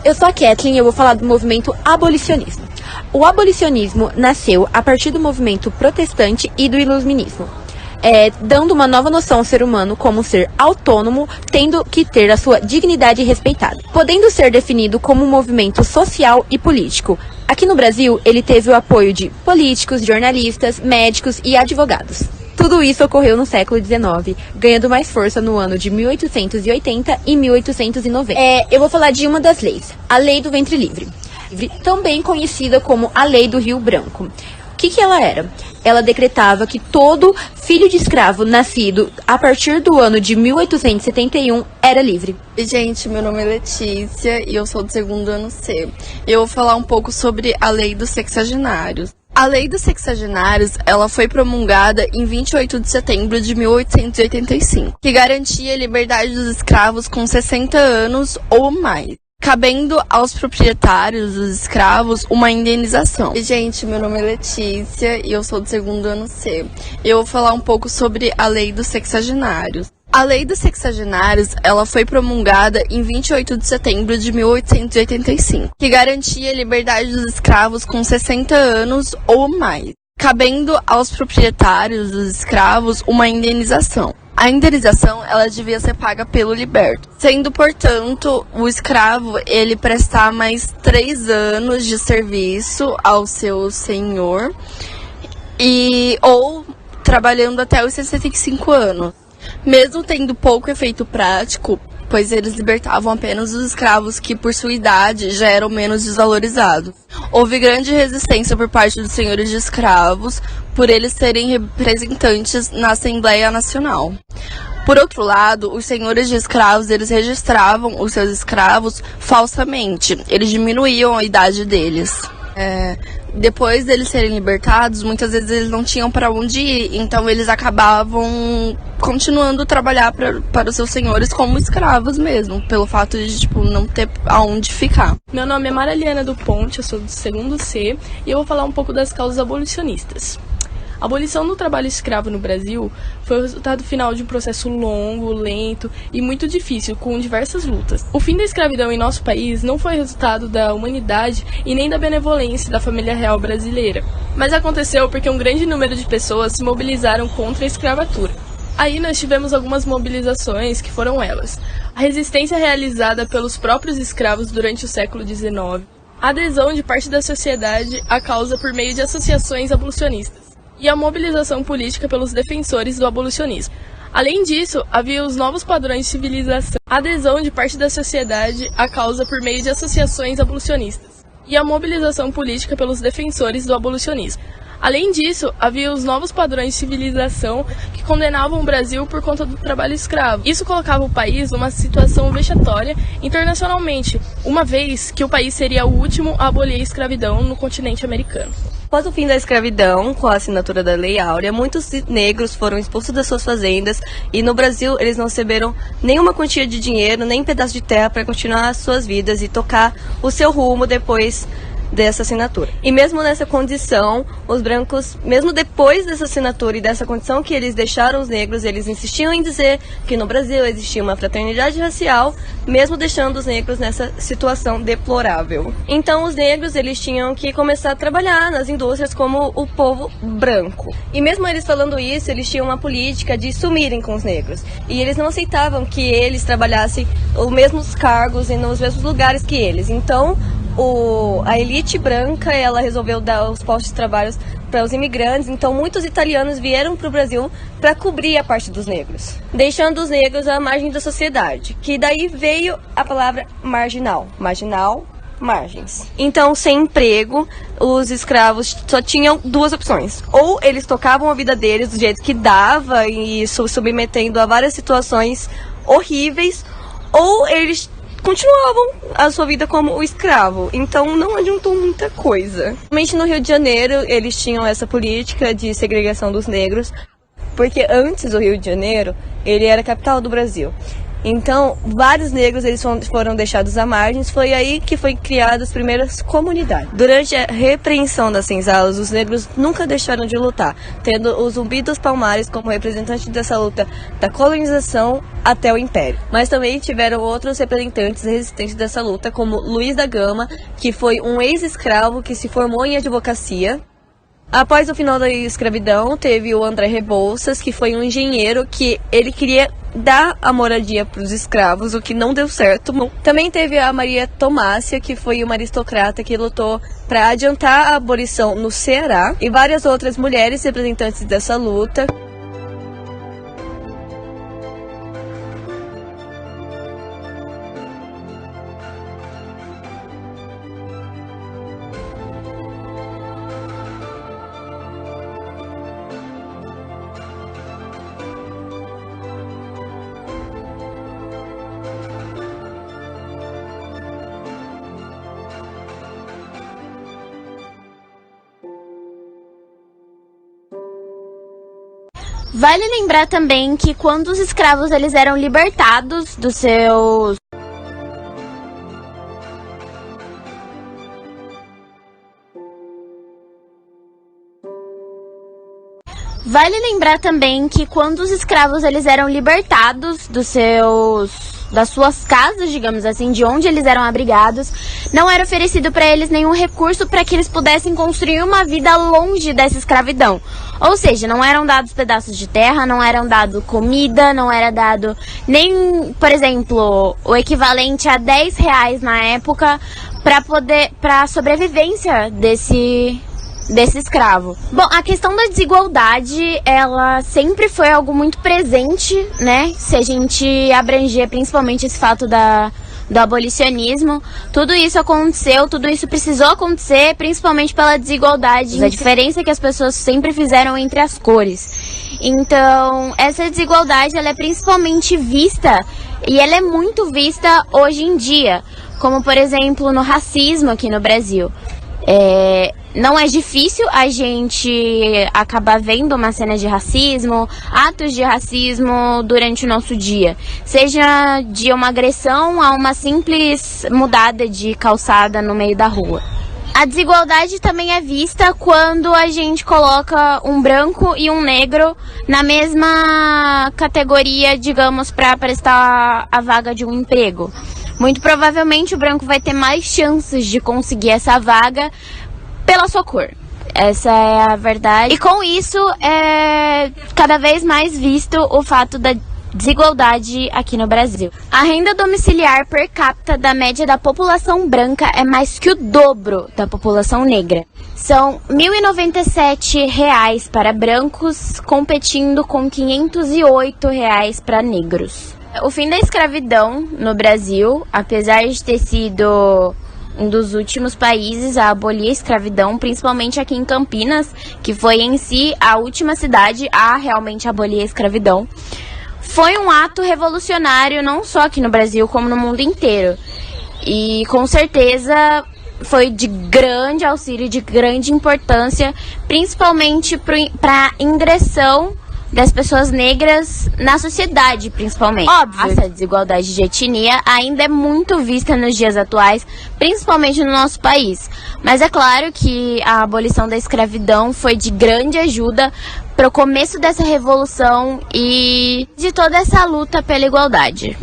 Eu sou a Kathleen e eu vou falar do movimento abolicionismo. O abolicionismo nasceu a partir do movimento protestante e do iluminismo, dando uma nova noção ao ser humano como um ser autônomo, tendo que ter a sua dignidade respeitada, podendo ser definido como um movimento social e político. Aqui no Brasil, ele teve o apoio de políticos, jornalistas, médicos e advogados. Tudo isso ocorreu no século XIX, ganhando mais força no ano de 1880 e 1890. Eu vou falar de uma das leis, a Lei do Ventre Livre, também conhecida como a Lei do Rio Branco. O que ela era? Ela decretava que todo filho de escravo nascido a partir do ano de 1871 era livre. Gente, meu nome é Letícia e eu sou do segundo ano C. Eu vou falar um pouco sobre a Lei dos Sexagenários. A Lei dos Sexagenários, ela foi promulgada em 28 de setembro de 1885, que garantia a liberdade dos escravos com 60 anos ou mais, cabendo aos proprietários dos escravos uma indenização. Gente, meu nome é Letícia e eu sou do segundo ano C. Eu vou falar um pouco sobre a Lei dos Sexagenários. A Lei dos Sexagenários, ela foi promulgada em 28 de setembro de 1885, que garantia a liberdade dos escravos com 60 anos ou mais, cabendo aos proprietários dos escravos uma indenização. A indenização, ela devia ser paga pelo liberto, sendo, portanto, o escravo, ele prestar mais 3 anos de serviço ao seu senhor, ou trabalhando até os 65 anos. Mesmo tendo pouco efeito prático, pois eles libertavam apenas os escravos que, por sua idade, já eram menos desvalorizados. Houve grande resistência por parte dos senhores de escravos, por eles serem representantes na Assembleia Nacional. Por outro lado, os senhores de escravos, eles registravam os seus escravos falsamente. Eles diminuíam a idade deles. Depois deles serem libertados, muitas vezes eles não tinham para onde ir, então eles acabavam continuando a trabalhar para os seus senhores como escravos mesmo, pelo fato de não ter aonde ficar. Meu nome é Maraliana do Ponte, eu sou do segundo C e eu vou falar um pouco das causas abolicionistas. A abolição do trabalho escravo no Brasil foi o resultado final de um processo longo, lento e muito difícil, com diversas lutas. O fim da escravidão em nosso país não foi resultado da humanidade e nem da benevolência da família real brasileira, mas aconteceu porque um grande número de pessoas se mobilizaram contra a escravatura. Aí nós tivemos algumas mobilizações que foram elas: a resistência realizada pelos próprios escravos durante o século XIX, a adesão de parte da sociedade à causa por meio de associações abolicionistas, e a mobilização política pelos defensores do abolicionismo. Além disso, havia os novos padrões de civilização, a adesão de parte da sociedade à causa por meio de associações abolicionistas, e a mobilização política pelos defensores do abolicionismo. Além disso, havia os novos padrões de civilização que condenavam o Brasil por conta do trabalho escravo. Isso colocava o país numa situação vexatória internacionalmente, uma vez que o país seria o último a abolir a escravidão no continente americano. Após o fim da escravidão, com a assinatura da Lei Áurea, muitos negros foram expulsos das suas fazendas e no Brasil eles não receberam nenhuma quantia de dinheiro, nem pedaço de terra para continuar as suas vidas e tocar o seu rumo depois dessa assinatura. E mesmo nessa condição, os brancos, mesmo depois dessa assinatura e dessa condição que eles deixaram os negros, eles insistiam em dizer que no Brasil existia uma fraternidade racial, mesmo deixando os negros nessa situação deplorável. Então os negros, eles tinham que começar a trabalhar nas indústrias como o povo branco. E mesmo eles falando isso, eles tinham uma política de sumirem com os negros. E eles não aceitavam que eles trabalhassem os mesmos cargos e nos mesmos lugares que eles. Então a elite branca, ela resolveu dar os postos de trabalho para os imigrantes, então muitos italianos vieram para o Brasil para cobrir a parte dos negros, deixando os negros à margem da sociedade, que daí veio a palavra marginal, margens. Então, sem emprego, os escravos só tinham 2 opções: ou eles tocavam a vida deles do jeito que dava, e isso submetendo a várias situações horríveis, ou eles continuavam a sua vida como o escravo. Então não adiantou muita coisa. Realmente no Rio de Janeiro eles tinham essa política de segregação dos negros, porque antes o Rio de Janeiro ele era a capital do Brasil. Então, vários negros eles foram deixados à margem. Foi aí que foi criadas as primeiras comunidades. Durante a repreensão das senzalas, os negros nunca deixaram de lutar, tendo o Zumbi dos Palmares como representante dessa luta da colonização até o Império. Mas também tiveram outros representantes resistentes dessa luta, como Luiz da Gama, que foi um ex-escravo que se formou em advocacia. Após o final da escravidão, teve o André Rebouças, que foi um engenheiro que ele queria dar a moradia para os escravos, o que não deu certo. Também teve a Maria Tomásia, que foi uma aristocrata que lutou para adiantar a abolição no Ceará, e várias outras mulheres representantes dessa luta. Vale lembrar também que quando os escravos eles eram libertados dos seus das suas casas, digamos assim, de onde eles eram abrigados, não era oferecido para eles nenhum recurso para que eles pudessem construir uma vida longe dessa escravidão. Ou seja, não eram dados pedaços de terra, não eram dado comida, não era dado nem, por exemplo, o equivalente a R$10 na época para a sobrevivência desse escravo. Bom, a questão da desigualdade, ela sempre foi algo muito presente, né? Se a gente abranger principalmente esse fato do abolicionismo, tudo isso aconteceu, tudo isso precisou acontecer, principalmente pela desigualdade, a diferença que as pessoas sempre fizeram entre as cores. Então, essa desigualdade, ela é principalmente vista, e ela é muito vista hoje em dia, como, por exemplo, no racismo aqui no Brasil. Não é difícil a gente acabar vendo uma cena de racismo, atos de racismo durante o nosso dia. Seja de uma agressão a uma simples mudada de calçada no meio da rua. A desigualdade também é vista quando a gente coloca um branco e um negro na mesma categoria, digamos, para prestar a vaga de um emprego. Muito provavelmente o branco vai ter mais chances de conseguir essa vaga pela sua cor. Essa é a verdade. E com isso é cada vez mais visto o fato da desigualdade aqui no Brasil. A renda domiciliar per capita da média da população branca é mais que o dobro da população negra. São R$ 1.097 para brancos, competindo com R$ 508 para negros. O fim da escravidão no Brasil, apesar de ter sido um dos últimos países a abolir a escravidão, principalmente aqui em Campinas, que foi em si a última cidade a realmente abolir a escravidão, foi um ato revolucionário não só aqui no Brasil, como no mundo inteiro. E com certeza foi de grande auxílio, de grande importância, principalmente para a ingressão das pessoas negras na sociedade, principalmente. Óbvio, essa desigualdade de etnia ainda é muito vista nos dias atuais, principalmente no nosso país. Mas é claro que a abolição da escravidão foi de grande ajuda para o começo dessa revolução e de toda essa luta pela igualdade.